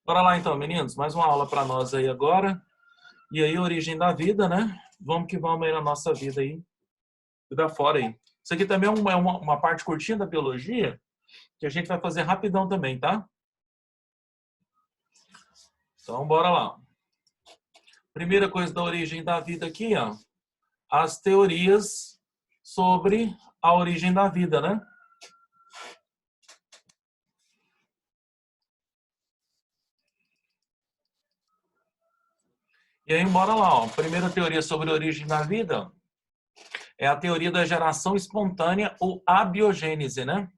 Bora lá então, meninos. Mais uma aula para nós aí agora. E aí, origem da vida, né? Vamos que vamos aí na nossa vida aí. Vida fora aí. Isso aqui também é uma parte curtinha da biologia que a gente vai fazer rapidão também, tá? Então, bora lá. Primeira coisa da origem da vida aqui, ó. As teorias sobre a origem da vida, né? E aí, bora lá, ó. Primeira teoria sobre a origem da vida é a teoria da geração espontânea ou abiogênese, né?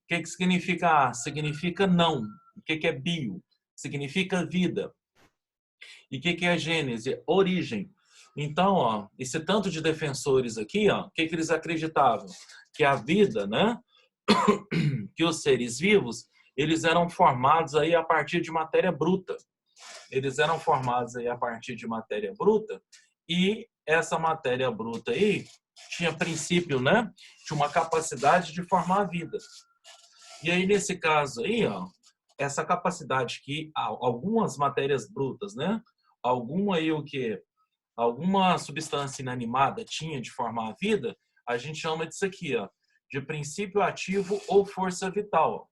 O que significa A? Significa não. O que é bio? Significa vida. E o que é gênese? Origem. Então, ó, esse tanto de defensores aqui, ó, o que eles acreditavam? Que a vida, né? Que os seres vivos, eles eram formados aí a partir de matéria bruta. Eles eram formados aí a partir de matéria bruta e essa matéria bruta aí tinha princípio, né? Tinha uma capacidade de formar a vida. E aí, nesse caso aí, ó, essa capacidade que algumas matérias brutas, né? Alguma aí o que? Alguma substância inanimada tinha de formar a vida, a gente chama disso aqui, ó, de princípio ativo ou força vital,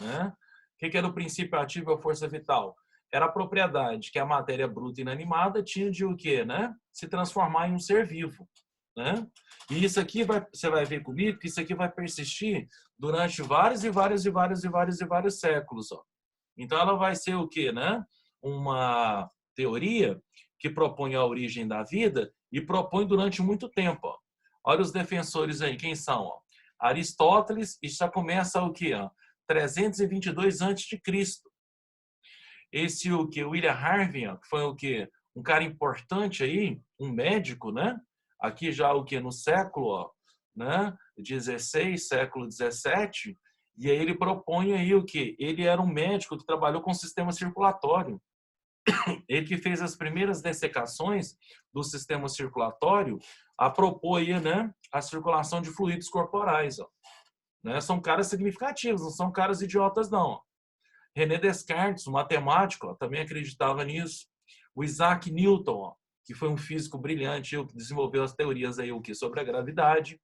né? O que era o princípio ativo ou força vital? Era a propriedade que a matéria bruta inanimada tinha de o quê, né? Se transformar em um ser vivo, né? E isso aqui você vai ver comigo que isso aqui vai persistir durante vários séculos, ó. Então ela vai ser o quê, né? Uma teoria que propõe a origem da vida e propõe durante muito tempo, ó. Olha os defensores aí, quem são, ó? Aristóteles, e já começa o quê, ó? 322 a.C. Esse o que William Harvey, ó, que foi o que um cara importante aí, um médico, né? Aqui já o que no século, ó, né? 16, século 17, e aí ele propõe aí o que ele era um médico que trabalhou com o sistema circulatório. Ele que fez as primeiras dessecações do sistema circulatório a propor aí, né, a circulação de fluidos corporais, ó, né? São caras significativos, não são caras idiotas não, ó. René Descartes, um matemático, ó, também acreditava nisso. O Isaac Newton, ó, que foi um físico brilhante, que desenvolveu as teorias aí, o que sobre a gravidade.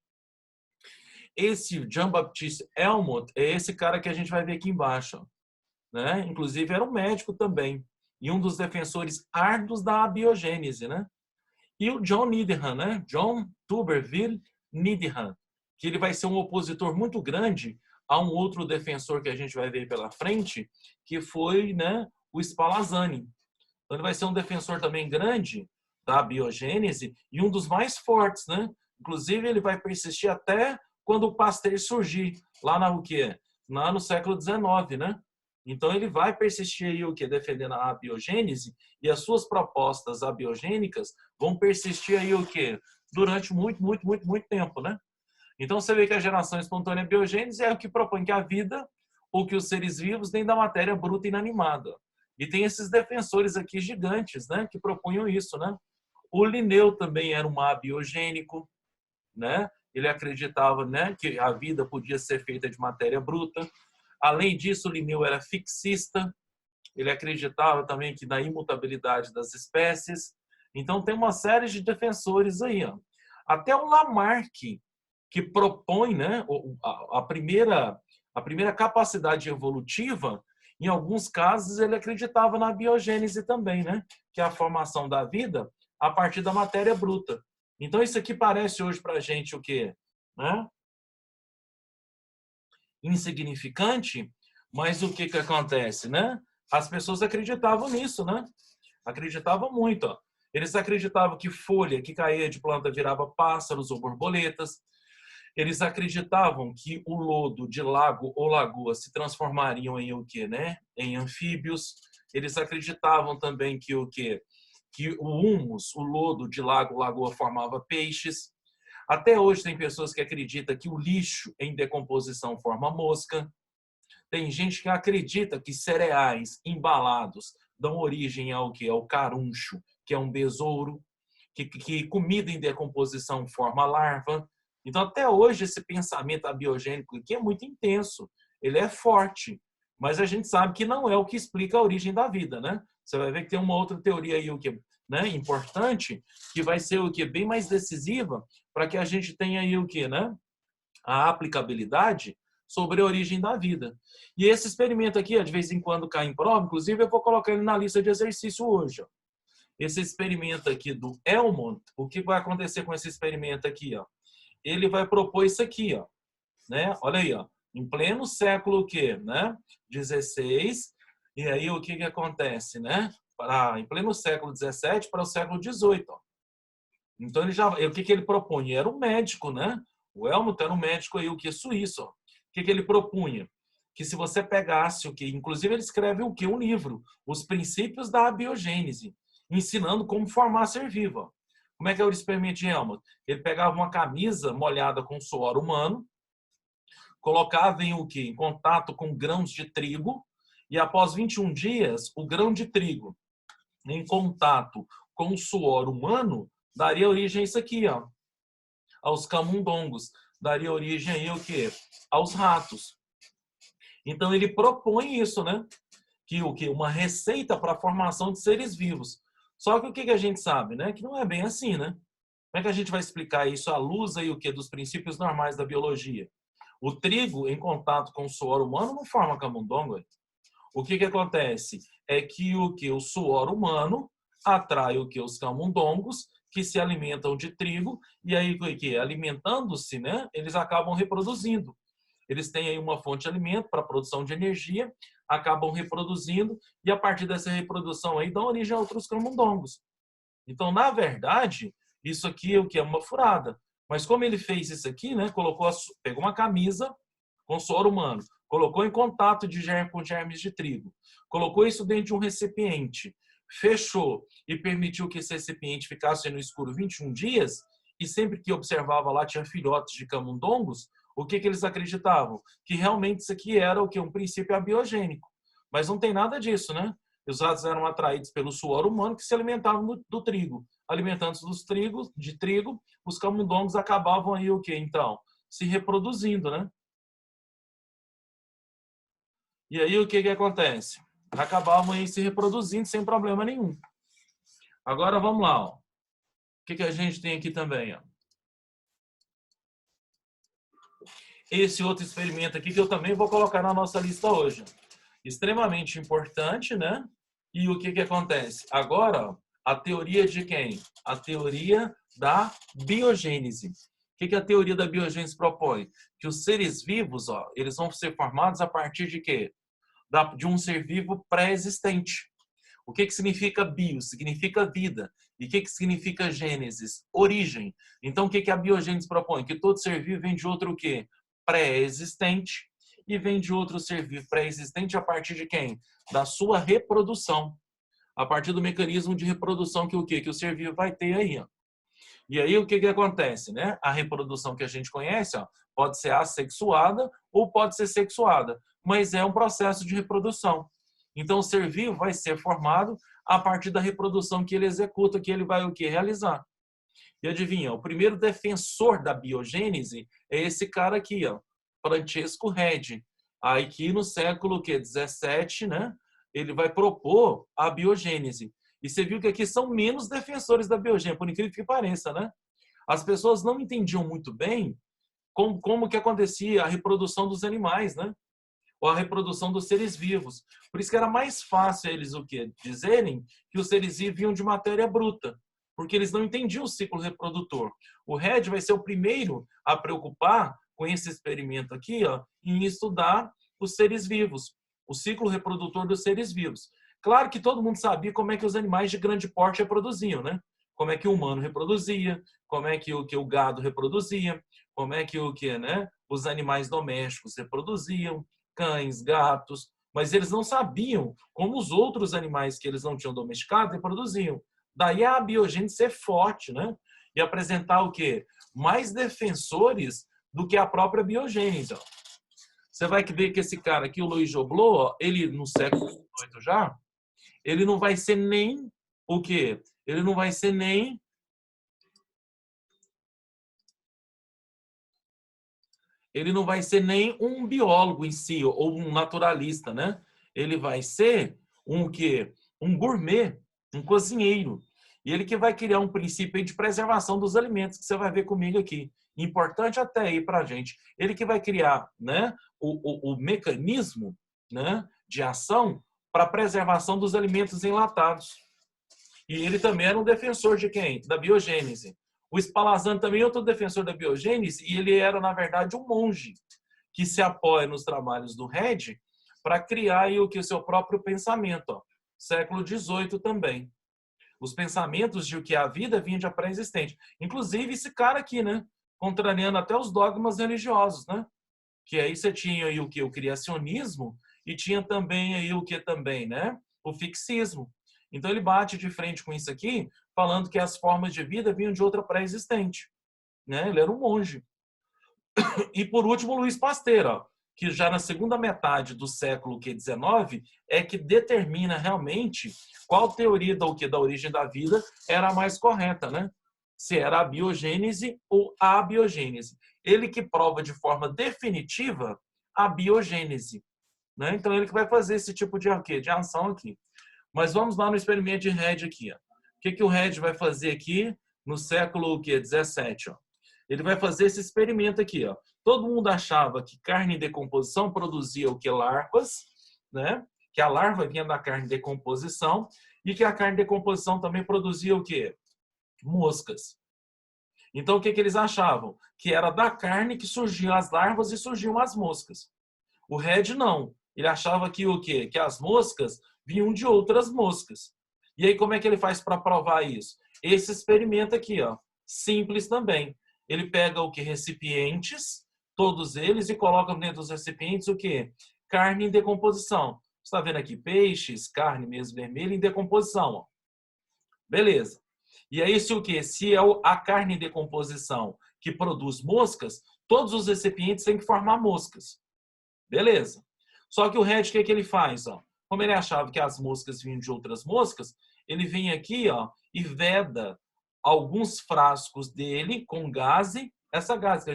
Esse Jean-Baptiste Helmont é esse cara que a gente vai ver aqui embaixo, ó, né? Inclusive era um médico também e um dos defensores árduos da abiogênese, né? E o John Needham, né? John Tuberville Needham, que ele vai ser um opositor muito grande a um outro defensor que a gente vai ver pela frente, que foi, né, o Spallanzani. Então ele vai ser um defensor também grande da biogênese e um dos mais fortes, né? Inclusive ele vai persistir até quando o Pasteur surgir, lá na o quê? Lá no século XIX, né? Então ele vai persistir aí o que defendendo a abiogênese e as suas propostas abiogênicas vão persistir aí o que durante muito tempo, né? Então você vê que a geração espontânea biogênese é o que propõe que a vida ou que os seres vivos vêm da matéria bruta inanimada. E tem esses defensores aqui gigantes, né, que propunham isso, né? O Linneu também era um abiogênico, né? Ele acreditava, né, que a vida podia ser feita de matéria bruta. Além disso, o Linneu era fixista. Ele acreditava também que na imutabilidade das espécies. Então tem uma série de defensores aí, ó. Até o Lamarck, que propõe, né, a primeira capacidade evolutiva, em alguns casos ele acreditava na biogênese também, né, que é a formação da vida a partir da matéria bruta. Então isso aqui parece hoje para a gente o quê? Né? Insignificante, mas o que acontece, né? As pessoas acreditavam nisso, né? Acreditavam muito, ó. Eles acreditavam que folha que caía de planta virava pássaros ou borboletas. Eles acreditavam que o lodo de lago ou lagoa se transformariam em o quê, né? Em anfíbios. Eles acreditavam também que o quê? Que o humus, o lodo de lago ou lagoa formava peixes. Até hoje tem pessoas que acreditam que o lixo em decomposição forma mosca. Tem gente que acredita que cereais embalados dão origem ao que? Ao caruncho, que é um besouro, que comida em decomposição forma larva. Então, até hoje, esse pensamento abiogênico aqui é muito intenso, ele é forte, Mas a gente sabe que não é o que explica a origem da vida, né? Você vai ver que tem uma outra teoria aí, o que, né, importante, que vai ser o que bem mais decisiva para que a gente tenha aí o que, né? A aplicabilidade sobre a origem da vida. E esse experimento aqui, ó, de vez em quando cai em prova, inclusive eu vou colocar ele na lista de exercício hoje. Ó. Esse experimento aqui do Elmont, o que vai acontecer com esse experimento aqui? Ó? Ele vai propor isso aqui, ó, né? Olha aí, ó, em pleno século o quê, né? 16, e aí o que que acontece, né? Em pleno século 17 para o século 18, ó. Então o que que ele propunha? Era um médico, né? O Helmut era um médico aí, o que suíço. Ó. O que que ele propunha? Que se você pegasse o que, inclusive ele escreve o que um livro, Os Princípios da Abiogênese, ensinando como formar ser vivo. Ó. Como é que é o experimento de Helmut? Ele pegava uma camisa molhada com suor humano, colocava em o que? Em contato com grãos de trigo, e após 21 dias, o grão de trigo em contato com o suor humano daria origem a isso aqui, ó, aos camundongos. Daria origem aí o quê? Aos ratos. Então ele propõe isso, né? Que o que uma receita para a formação de seres vivos. Só que o que a gente sabe, né? Que não é bem assim, né? Como é que a gente vai explicar isso à luz aí o que dos princípios normais da biologia? O trigo em contato com o suor humano não forma camundongo. O que acontece é que o suor humano atrai o que os camundongos que se alimentam de trigo e aí que alimentando-se, né, eles acabam reproduzindo. Eles têm aí uma fonte de alimento para produção de energia, acabam reproduzindo e a partir dessa reprodução aí dão origem a outros camundongos. Então, na verdade, isso aqui é o que é uma furada. Mas como ele fez isso aqui, né, pegou uma camisa com suor humano, colocou em contato com germes de trigo, colocou isso dentro de um recipiente, fechou e permitiu que esse recipiente ficasse no escuro 21 dias, e sempre que observava lá tinha filhotes de camundongos, o que eles acreditavam? Que realmente isso aqui era o que? Um princípio abiogênico. Mas não tem nada disso, né? Os ratos eram atraídos pelo suor humano que se alimentavam do trigo. Alimentando-se de trigo, os camundongos acabavam aí o quê, então? Se reproduzindo, né? E aí o que acontece? Acabavam aí se reproduzindo sem problema nenhum. Agora vamos lá. Ó. O que a gente tem aqui também? Ó. Esse outro experimento aqui que eu também vou colocar na nossa lista hoje. Extremamente importante, né? E o que acontece? Agora, ó, a teoria de quem? A teoria da biogênese. O que a teoria da biogênese propõe? Que os seres vivos, ó, eles vão ser formados a partir de quê? De um ser vivo pré-existente. O que significa bio? Significa vida. E o que significa gênesis? Origem. Então, o que a biogênese propõe? Que todo ser vivo vem de outro o quê? Pré-existente. E vem de outro ser vivo pré-existente a partir de quem? Da sua reprodução. A partir do mecanismo de reprodução que o quê? Que o ser vivo vai ter aí. Ó. E aí o que acontece, né? A reprodução que a gente conhece, ó, pode ser assexuada ou pode ser sexuada, mas é um processo de reprodução. Então o ser vivo vai ser formado a partir da reprodução que ele executa, que ele vai o quê? Realizar. E adivinha, o primeiro defensor da biogênese é esse cara aqui, ó, Francesco Redi. Aí que no século que 17, né, ele vai propor a biogênese. E você viu que aqui são menos defensores da biogênese, por incrível que pareça, né? As pessoas não entendiam muito bem como que acontecia a reprodução dos animais, né? Ou a reprodução dos seres vivos. Por isso que era mais fácil eles o quê? Dizerem que os seres vivos vinham de matéria bruta, porque eles não entendiam o ciclo reprodutor. O Red vai ser o primeiro a preocupar com esse experimento aqui, ó, em estudar os seres vivos, o ciclo reprodutor dos seres vivos. Claro que todo mundo sabia como é que os animais de grande porte reproduziam, né? Como é que o humano reproduzia, como é que o gado reproduzia, como é que né? Os animais domésticos reproduziam, cães, gatos, mas eles não sabiam como os outros animais que eles não tinham domesticado reproduziam. Daí a biogênese ser forte, né? E apresentar o quê? Mais defensores do que a própria biogênese. Ó. Você vai ver que esse cara aqui, o Louis Joblot, ó, ele no século XVIII já, ele não vai ser nem o quê? Ele não vai ser nem ele não vai ser nem um biólogo em si, ou um naturalista, né? Ele vai ser um quê? Um gourmet, um cozinheiro. E ele que vai criar um princípio de preservação dos alimentos, que você vai ver comigo aqui. Importante até aí para a gente. Ele que vai criar, né, o mecanismo, né, de ação para a preservação dos alimentos enlatados. E ele também era um defensor de quem? Da biogênese. O Spallanzani também é outro defensor da biogênese, e ele era, na verdade, um monge que se apoia nos trabalhos do Red para criar aí o seu próprio pensamento. Ó. Século XVIII também. Os pensamentos de que a vida vinha de pré-existente. Inclusive esse cara aqui, né? Contrariando até os dogmas religiosos, né? Que aí você tinha aí o que? O criacionismo e tinha também aí o que também, né? O fixismo. Então ele bate de frente com isso aqui, falando que as formas de vida vinham de outra pré-existente. Né? Ele era um monge. E por último, Luiz Pasteur, ó, que já na segunda metade do século XIX é que determina realmente qual teoria da origem da vida era a mais correta, né? Se era a biogênese ou a abiogênese. Ele que prova de forma definitiva a biogênese. Né? Então, ele que vai fazer esse tipo de ação aqui. Mas vamos lá no experimento de Red aqui. Ó. O que o Red vai fazer aqui no século XVII? Ó? Ele vai fazer esse experimento aqui. Ó. Todo mundo achava que carne em decomposição produzia o que? Larvas, né? Que a larva vinha da carne em decomposição e que a carne em decomposição também produzia o quê? Moscas. Então, o que eles achavam? Que era da carne que surgiam as larvas e surgiam as moscas. O Red não. Ele achava que o quê? Que as moscas vinham de outras moscas. E aí, como é que ele faz para provar isso? Esse experimento aqui, ó, simples também. Ele pega o que? Recipientes, todos eles, e coloca dentro dos recipientes o quê? Carne em decomposição. Você está vendo aqui peixes, carne mesmo vermelha em decomposição. Ó. Beleza. E aí, se o quê? Se é a carne em decomposição que produz moscas, todos os recipientes têm que formar moscas. Beleza. Só que o Red, o que ele faz? Ó? Como ele achava que as moscas vinham de outras moscas, ele vem aqui ó, e veda alguns frascos dele com gaze, essa gaze que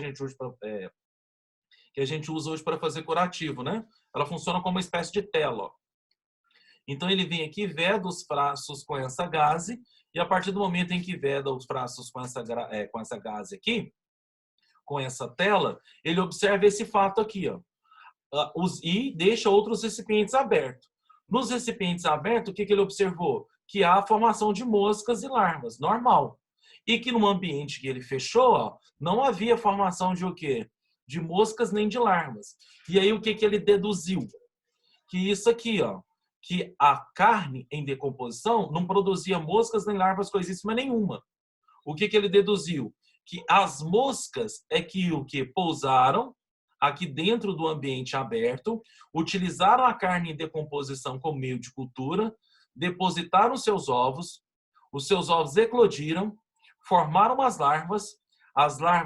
a gente usa hoje para fazer curativo, né? Ela funciona como uma espécie de tela. Ó. Então ele vem aqui, veda os frascos com essa gaze, e a partir do momento em que veda os frascos com essa gaze aqui, com essa tela, ele observa esse fato aqui, ó. E deixa outros recipientes abertos. Nos recipientes abertos, o que ele observou? Que há a formação de moscas e larvas, normal. E que no ambiente que ele fechou, ó, não havia formação de o quê? De moscas nem de larvas. E aí o que ele deduziu? Que isso aqui, ó, que a carne em decomposição não produzia moscas nem larvas coisíssima nenhuma. O que ele deduziu? Que as moscas é que o que pousaram aqui dentro do ambiente aberto, utilizaram a carne em decomposição como meio de cultura, depositaram os seus ovos eclodiram, formaram as larvas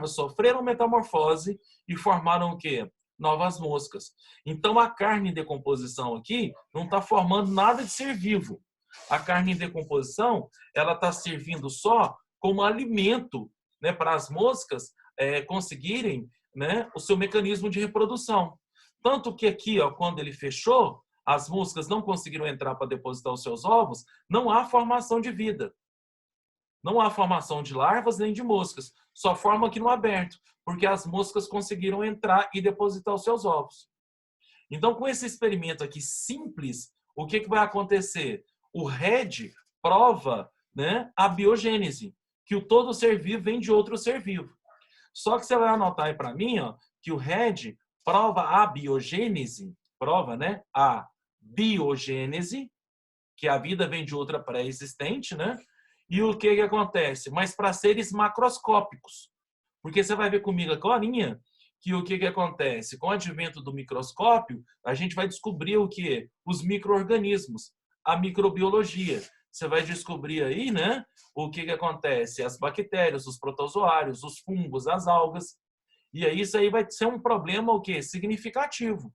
sofreram metamorfose e formaram o quê? Novas moscas. Então, a carne em decomposição aqui não está formando nada de ser vivo. A carne em decomposição, ela está servindo só como alimento, né, para as moscas conseguirem, né, o seu mecanismo de reprodução. Tanto que aqui, ó, quando ele fechou, as moscas não conseguiram entrar para depositar os seus ovos, não há formação de vida. Não há formação de larvas nem de moscas. Só forma aqui no aberto, porque as moscas conseguiram entrar e depositar os seus ovos. Então, com esse experimento aqui simples, o que vai acontecer? O Red prova, né, a biogênese, que o todo ser vivo vem de outro ser vivo. Só que você vai anotar aí para mim, ó, que o Red prova a biogênese, né, a biogênese, que a vida vem de outra pré-existente, né? E o que acontece? Mas para seres macroscópicos. Porque você vai ver comigo agora que o que acontece? Com o advento do microscópio, a gente vai descobrir o que? Os micro-organismos, a microbiologia. Você vai descobrir aí, né? O que acontece? As bactérias, os protozoários, os fungos, as algas. E aí isso aí vai ser um problema o quê? Significativo.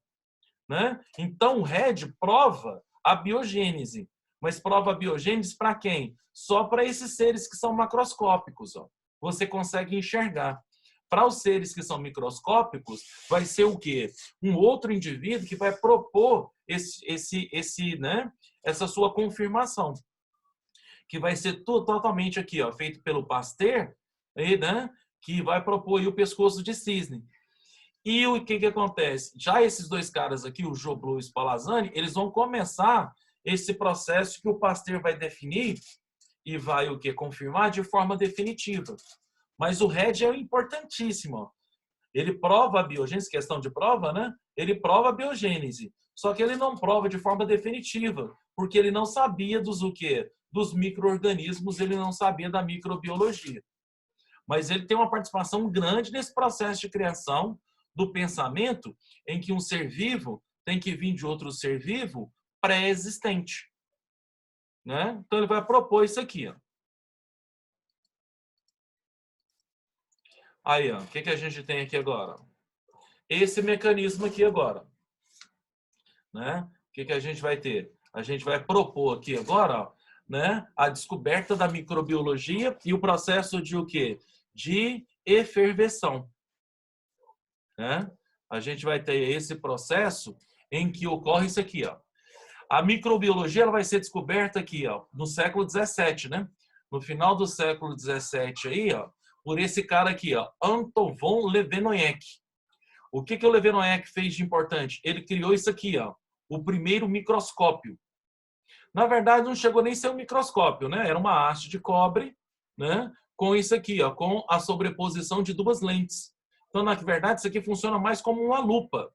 Né? Então, o Red prova a biogênese. Mas prova a biogênese para quem? Só para esses seres que são macroscópicos. Ó. Você consegue enxergar. Para os seres que são microscópicos, vai ser o quê? Um outro indivíduo que vai propor né, essa sua confirmação, que vai ser totalmente aqui, ó, feito pelo Pasteur, aí, né, que vai propor aí o pescoço de cisne. E o que acontece? Já esses dois caras aqui, o Joblo e o Spallanzani, eles vão começar esse processo que o Pasteur vai definir e vai o que confirmar de forma definitiva. Mas o Red é importantíssimo. Ele prova a biogênese, questão de prova, né? Ele prova a biogênese. Só que ele não prova de forma definitiva, porque ele não sabia dos o quê? Dos micro-organismos, ele não sabia da microbiologia. Mas ele tem uma participação grande nesse processo de criação do pensamento em que um ser vivo tem que vir de outro ser vivo pré-existente. Né? Então ele vai propor isso aqui. Ó. Aí, ó, o que a gente tem aqui agora? Esse mecanismo aqui agora. Né? O que a gente vai ter? A gente vai propor aqui agora, ó, né, a descoberta da microbiologia e o processo de o quê? De efervesção. Né? A gente vai ter esse processo em que ocorre isso aqui. Ó. A microbiologia ela vai ser descoberta aqui, ó, no século XVII, né? No final do século XVII, aí, ó, por esse cara aqui, ó, Anton von Leeuwenhoek. O que o Leeuwenhoek fez de importante? Ele criou isso aqui, ó, o primeiro microscópio. Na verdade, não chegou nem a ser um microscópio, né? Era uma haste de cobre, né? Com isso aqui, ó, com a sobreposição de duas lentes. Então, na verdade, isso aqui funciona mais como uma lupa.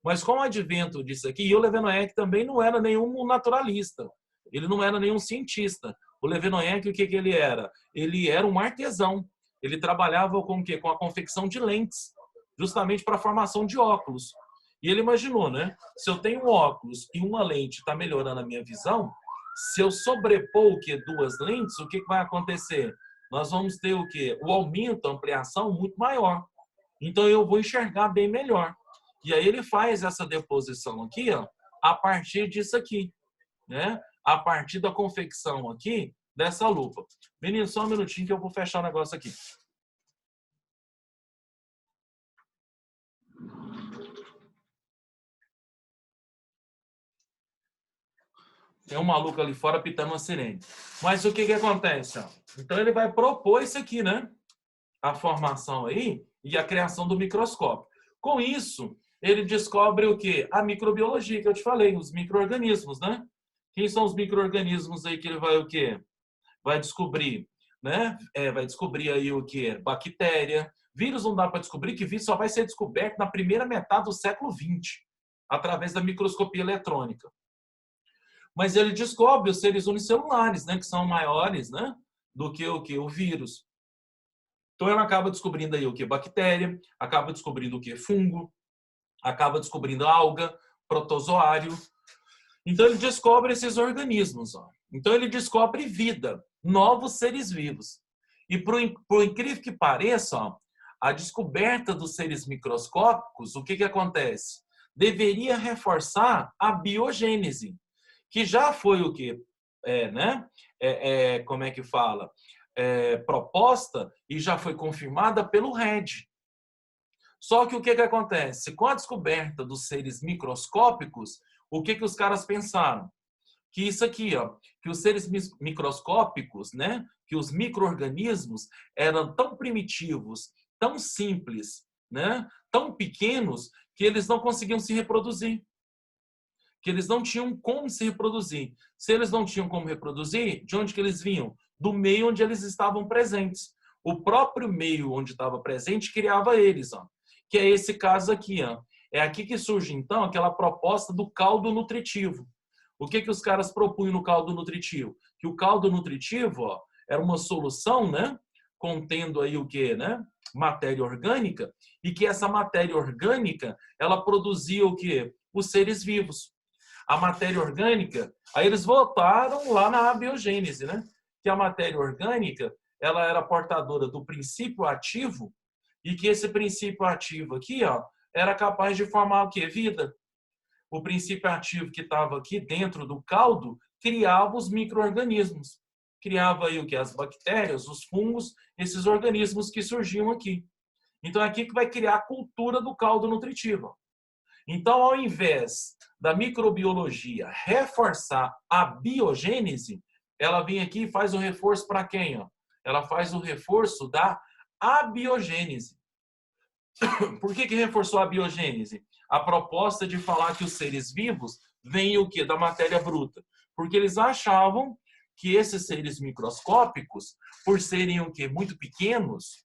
Mas com o advento disso aqui, e o Leeuwenhoek também não era nenhum naturalista. Ele não era nenhum cientista. O Leeuwenhoek, o que ele era? Ele era um artesão. Ele trabalhava com o quê? Com a confecção de lentes, justamente para a formação de óculos. E ele imaginou, né? Se eu tenho um óculos e uma lente está melhorando a minha visão, se eu sobrepor o quê? Duas lentes, o que vai acontecer? Nós vamos ter o quê? O aumento, a ampliação muito maior. Então eu vou enxergar bem melhor. E aí ele faz essa deposição aqui, ó, a partir disso aqui, né? A partir da confecção aqui dessa lupa. Menino, só um minutinho que eu vou fechar o negócio aqui. Tem um maluco ali fora pitando uma sirene. Mas o que acontece? Ó? Então ele vai propor isso aqui, né? A formação aí e a criação do microscópio. Com isso, ele descobre o quê? A microbiologia, que eu te falei, os micro-organismos, né? Quem são os micro-organismos aí que ele vai o quê? Vai descobrir, né? Vai descobrir aí o quê? Bactéria. Vírus não dá para descobrir, que vírus só vai ser descoberto na primeira metade do século XX, através da microscopia eletrônica. Mas ele descobre os seres unicelulares, né? Que são maiores, né? Do que o quê? O vírus. Então ela acaba descobrindo aí o que? Bactéria, acaba descobrindo o que? Fungo, acaba descobrindo alga, protozoário. Então ele descobre esses organismos. Ó. Então ele descobre vida, novos seres vivos. E por incrível que pareça, ó, a descoberta dos seres microscópicos, o que acontece? Deveria reforçar a biogênese, que já foi o que? Né? Como é que fala? Proposta e já foi confirmada pelo Red. Só que o que acontece? Com a descoberta dos seres microscópicos, o que os caras pensaram? Que isso aqui, ó, que os seres microscópicos, né, que os micro-organismos eram tão primitivos, tão simples, né, tão pequenos, que eles não conseguiam se reproduzir. Que eles não tinham como se reproduzir. Se eles não tinham como reproduzir, de onde que eles vinham? Do meio onde eles estavam presentes. O próprio meio onde estava presente criava eles, ó, que é esse caso aqui. Ó. É aqui que surge, então, aquela proposta do caldo nutritivo. O que os caras propunham no caldo nutritivo? Que o caldo nutritivo, ó, era uma solução, né, contendo aí o quê, né? Matéria orgânica, e que essa matéria orgânica, ela produzia o quê? Os seres vivos. A matéria orgânica, aí eles voltaram lá na abiogênese, né? Que a matéria orgânica, ela era portadora do princípio ativo e que esse princípio ativo aqui, ó, era capaz de formar o quê? Vida. O princípio ativo que estava aqui dentro do caldo criava os micro-organismos. Criava aí o que? As bactérias, os fungos, esses organismos que surgiam aqui. Então, é aqui que vai criar a cultura do caldo nutritivo. Então, ao invés da microbiologia reforçar a biogênese, ela vem aqui e faz o reforço para quem? Ó? Ela faz o reforço da abiogênese. Por que reforçou a biogênese? A proposta de falar que os seres vivos vêm o quê? Da matéria bruta. Porque eles achavam que esses seres microscópicos, por serem o quê? Muito pequenos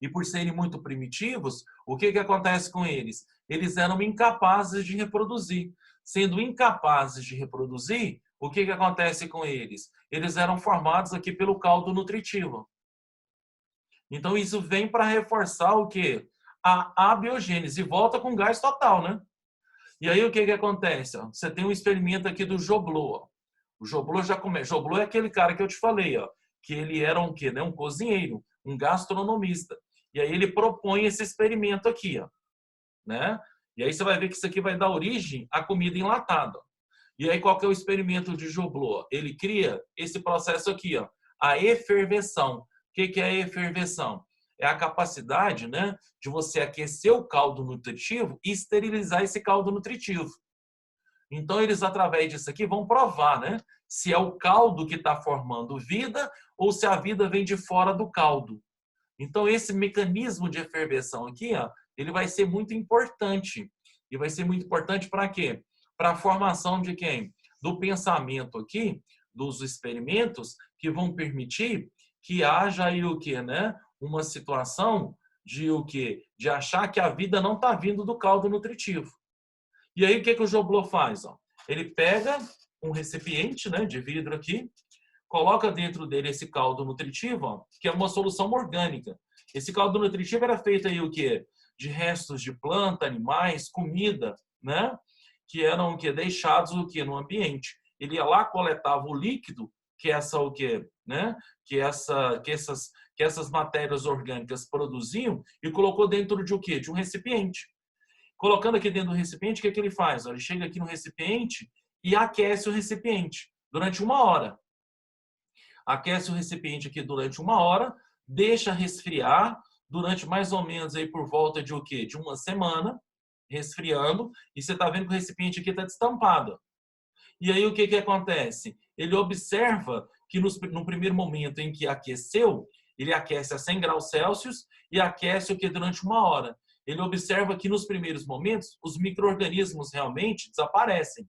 e por serem muito primitivos, o que acontece com eles? Eles eram incapazes de reproduzir. Sendo incapazes de reproduzir, o que acontece com eles? Eles eram formados aqui pelo caldo nutritivo. Então, isso vem para reforçar o quê? A abiogênese. E volta com gás total, né? E aí, o que acontece? Você tem um experimento aqui do Joblot. O Joblot já começa. Joblot é aquele cara que eu te falei, ó, que ele era um quê? Né? Um cozinheiro, um gastronomista. E aí, ele propõe esse experimento aqui, ó, né? E aí, você vai ver que isso aqui vai dar origem à comida enlatada. E aí, qual que é o experimento de Joblot? Ele cria esse processo aqui, ó, a eferveção. O que é a eferveção? É a capacidade, né, de você aquecer o caldo nutritivo e esterilizar esse caldo nutritivo. Então, eles, através disso aqui, vão provar, né, se é o caldo que está formando vida ou se a vida vem de fora do caldo. Então, esse mecanismo de eferveção aqui, ó, ele vai ser muito importante. E vai ser muito importante para quê? Para a formação de quem? Do pensamento aqui, dos experimentos, que vão permitir que haja aí o quê, né? Uma situação de o quê? De achar que a vida não está vindo do caldo nutritivo. E aí, o que o Joblot faz? Ó? Ele pega um recipiente, né, de vidro aqui, coloca dentro dele esse caldo nutritivo, ó, que é uma solução orgânica. Esse caldo nutritivo era feito aí o quê? De restos de planta, animais, comida, né? Que eram o quê? Deixados o quê? No ambiente. Ele ia lá, coletava o líquido, que essa o quê? Né? Que essas matérias orgânicas produziam e colocou dentro de o quê? De um recipiente. Colocando aqui dentro do recipiente, o que ele faz? Ele chega aqui no recipiente e aquece o recipiente durante 1 hora. Aquece o recipiente aqui durante 1 hora, deixa resfriar durante mais ou menos aí por volta de o quê? De 1 semana, resfriando, e você está vendo que o recipiente aqui está destampado. E aí o que acontece? Ele observa que no primeiro momento em que aqueceu, ele aquece a 100 graus Celsius e aquece o que durante 1 hora. Ele observa que nos primeiros momentos os micro-organismos realmente desaparecem.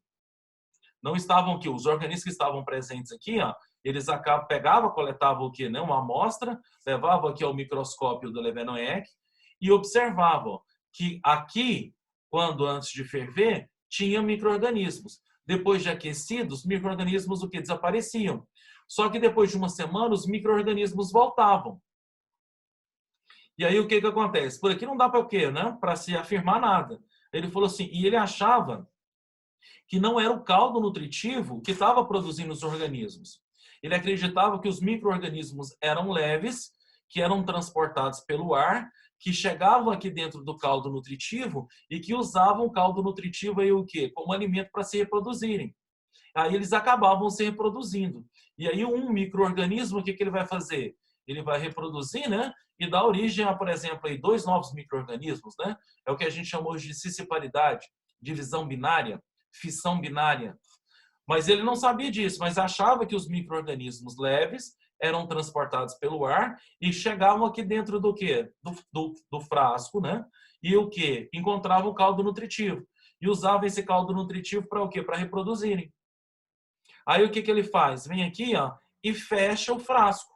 Não estavam aqui, os organismos que estavam presentes aqui, ó, eles pegavam, coletavam o quê? Né? Uma amostra, levavam aqui ao microscópio do Levenoek e observavam que aqui, quando antes de ferver, tinha micro-organismos. Depois de aquecidos, os micro-organismos o que? Desapareciam. Só que depois de 1 semana, os micro-organismos voltavam. E aí o que acontece? Por aqui não dá para o quê? Né? Para se afirmar nada. Ele falou assim, e ele achava que não era o caldo nutritivo que estava produzindo os organismos. Ele acreditava que os micro-organismos eram leves, que eram transportados pelo ar, que chegavam aqui dentro do caldo nutritivo e que usavam o caldo nutritivo aí o quê? Como alimento para se reproduzirem. Aí eles acabavam se reproduzindo. E aí um micro-organismo, o que ele vai fazer? Ele vai reproduzir, né? E dar origem a, por exemplo, aí 2 novos micro-organismos, né? É o que a gente chama hoje de cisciparidade, divisão binária, fissão binária. Mas ele não sabia disso, mas achava que os micro-organismos leves eram transportados pelo ar e chegavam aqui dentro do quê? Do frasco, né? E o quê? Encontravam o caldo nutritivo. E usavam esse caldo nutritivo para o quê? Para reproduzirem. Aí o que ele faz? Vem aqui, ó, e fecha o frasco.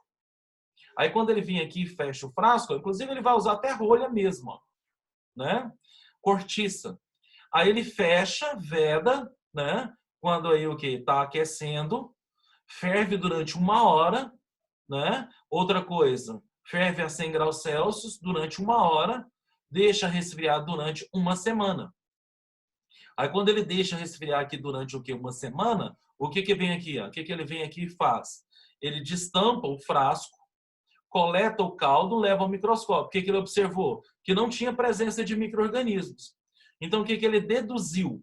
Aí quando ele vem aqui e fecha o frasco, inclusive ele vai usar até rolha mesmo, ó, né? Cortiça. Aí ele fecha, veda, né? Quando aí o que está aquecendo, ferve durante 1 hora, né? Outra coisa, ferve a 100 graus Celsius durante 1 hora, deixa resfriar durante 1 semana. Aí quando ele deixa resfriar aqui durante o que? 1 semana, o que vem aqui? Ó? O que ele vem aqui e faz? Ele destampa o frasco, coleta o caldo, leva ao microscópio. O que ele observou? Que não tinha presença de micro-organismos. Então, o que ele deduziu?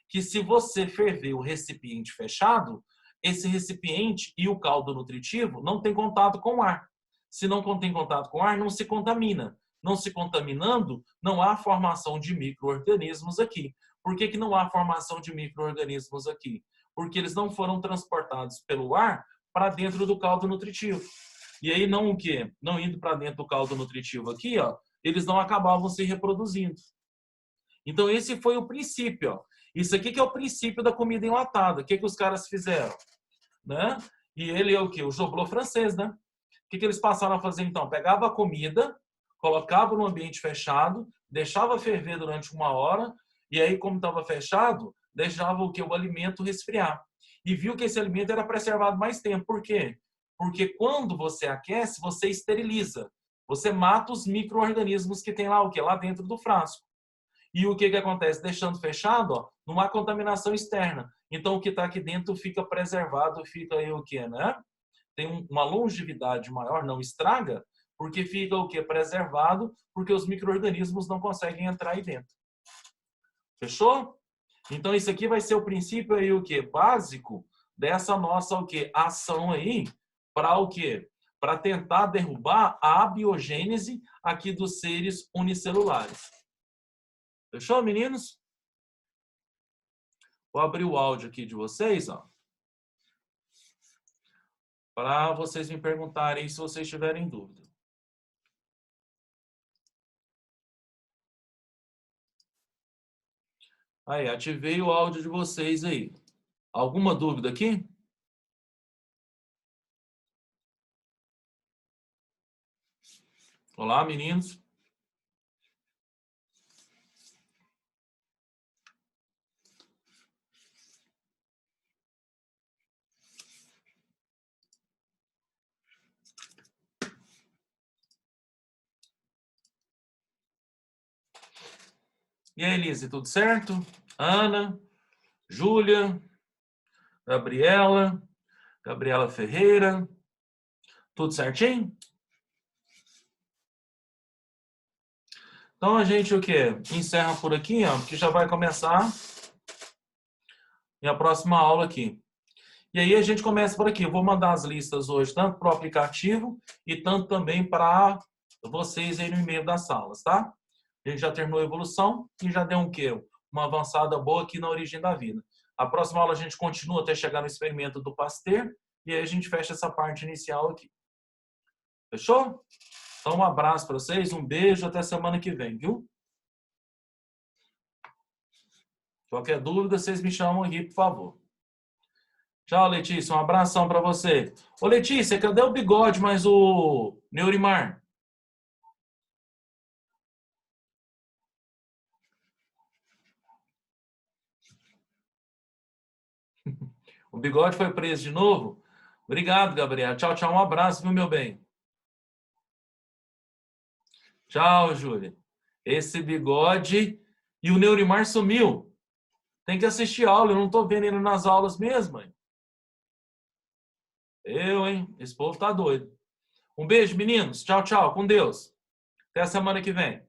Que se você ferver o recipiente fechado, esse recipiente e o caldo nutritivo não tem contato com o ar. Se não tem contato com o ar, não se contamina. não se contaminando, não há formação de micro-organismos aqui. Por que que não há formação de micro-organismos aqui? Porque eles não foram transportados pelo ar para dentro do caldo nutritivo. E aí não o quê? Não indo para dentro do caldo nutritivo aqui, ó, eles não acabavam se reproduzindo. Então esse foi o princípio, ó. Isso aqui que é o princípio da comida enlatada. O que que os caras fizeram, né? E ele é o quê? O joblot francês, né? O que que eles passaram a fazer então? Pegava a comida, colocava no ambiente fechado, deixava ferver durante 1 hora e aí, como estava fechado, deixava o que? O alimento resfriar. E viu que esse alimento era preservado mais tempo. Por quê? Porque quando você aquece, você esteriliza. Você mata os micro-organismos que tem lá, o que? Lá dentro do frasco. E o que que acontece? Deixando fechado, ó, não há contaminação externa. Então, o que está aqui dentro fica preservado, fica aí o que, né? Tem uma longevidade maior, não estraga, porque fica o que? Preservado, porque os micro-organismos não conseguem entrar aí dentro. Fechou? Então, isso aqui vai ser o princípio aí, o que? Básico dessa nossa, o que? Ação aí, para o quê? Para tentar derrubar a abiogênese aqui dos seres unicelulares. Fechou, meninos? Vou abrir o áudio aqui de vocês, ó, para vocês me perguntarem se vocês tiverem dúvida. Aí, ativei o áudio de vocês aí. Alguma dúvida aqui? Olá, meninos. E aí, Elise, tudo certo? Ana, Júlia, Gabriela, Gabriela Ferreira, tudo certinho? Então a gente o quê? Encerra por aqui, ó, porque já vai começar a próxima aula aqui. E aí a gente começa por aqui. Eu vou mandar as listas hoje, tanto para o aplicativo e tanto também para vocês aí no e-mail das salas, tá? A gente já terminou a evolução e já deu um quê? Uma avançada boa aqui na origem da vida. A próxima aula a gente continua até chegar no experimento do Pasteur e aí a gente fecha essa parte inicial aqui. Fechou? Então um abraço para vocês, um beijo, até semana que vem, viu? Qualquer dúvida, vocês me chamam aqui, por favor. Tchau, Letícia. Um abração para você. Ô, Letícia, cadê o bigode mais o Neurimar? O bigode foi preso de novo? Obrigado, Gabriel. Tchau, tchau. Um abraço, viu, meu bem? Tchau, Júlia. Esse bigode e o Neurimar sumiu. Tem que assistir aula. Eu não tô vendo ele nas aulas mesmo, hein? Hein? Esse povo tá doido. Um beijo, meninos. Tchau, tchau. Com Deus. Até a semana que vem.